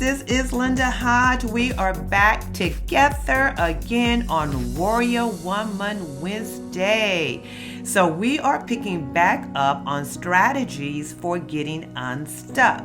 this is Linda Hodge. We are back together again on Warrior Woman Wednesday. So we are picking back up on strategies for getting unstuck.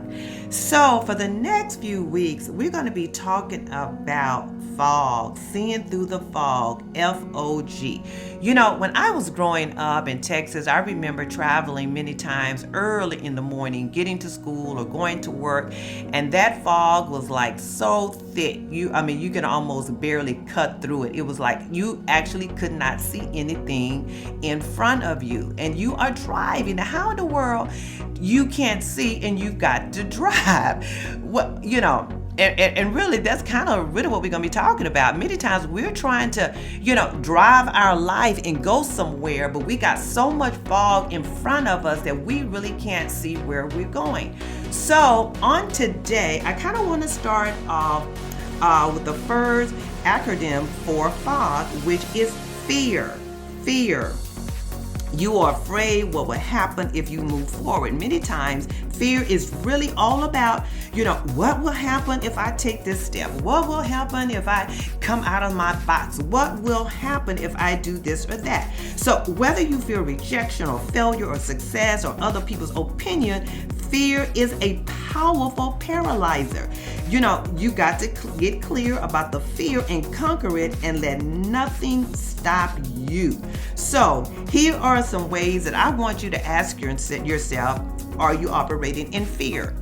So for the next few weeks, we're going to be talking about fog, seeing through the fog, F-O-G. You know, when I was growing up in Texas, I remember traveling many times early in the morning, getting to school or going to work, and that fog was like so thick. You can almost barely cut through it. It was like you actually could not see anything in front of you, and you are driving. Now, how in the world you can't see and you've got to drive? What, you know, and really, that's kind of really what we're going to be talking about. Many times we're trying to, drive our life and go somewhere, but we got so much fog in front of us that we really can't see where we're going. So on today, I kind of want to start off with the first acronym for fog, which is fear. Fear. You are afraid what will happen if you move forward. Many times, fear is really all about, what will happen if I take this step? What will happen if I come out of my box? What will happen if I do this or that? So whether you feel rejection or failure or success or other people's opinion, fear is a powerful paralyzer. You got to get clear about the fear and conquer it and let nothing stop you. So here are some ways that I want you to ask yourself, are you operating in fear?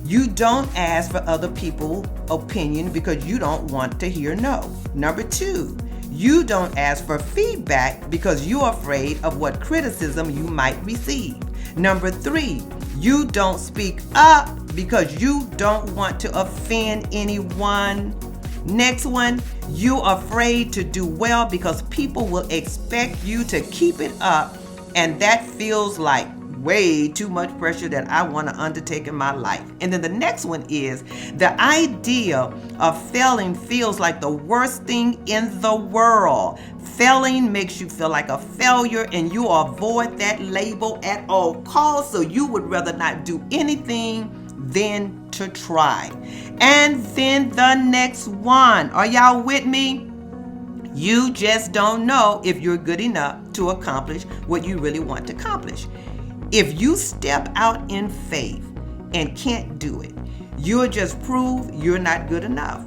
You don't ask for other people's opinion because you don't want to hear no. Number 2, you don't ask for feedback because you're afraid of what criticism you might receive. Number 3, you don't speak up because you don't want to offend anyone. Next one, you're afraid to do well because people will expect you to keep it up, and that feels like way too much pressure that I want to undertake in my life. And then the next one is the idea of failing feels like the worst thing in the world. Failing makes you feel like a failure, and you avoid that label at all costs, so you would rather not do anything than to try. And then the next one, are y'all with me? You just don't know if you're good enough to accomplish what you really want to accomplish. If you step out in faith and can't do it, you'll just prove you're not good enough.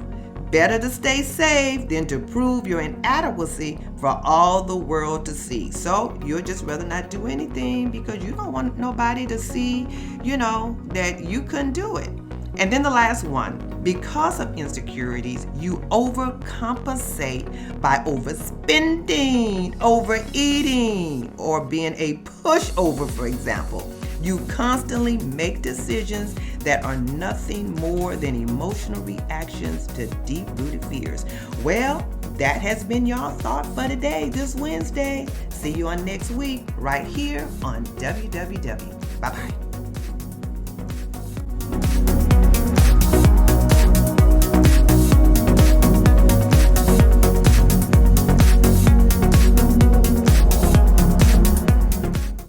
Better to stay safe than to prove your inadequacy for all the world to see. So you'll just rather not do anything because you don't want nobody to see, that you couldn't do it. And then the last one, because of insecurities, you overcompensate by overspending, overeating, or being a pushover, for example. You constantly make decisions that are nothing more than emotional reactions to deep-rooted fears. Well, that has been y'all thought for today, this Wednesday. See you on next week, right here on WWW. Bye-bye.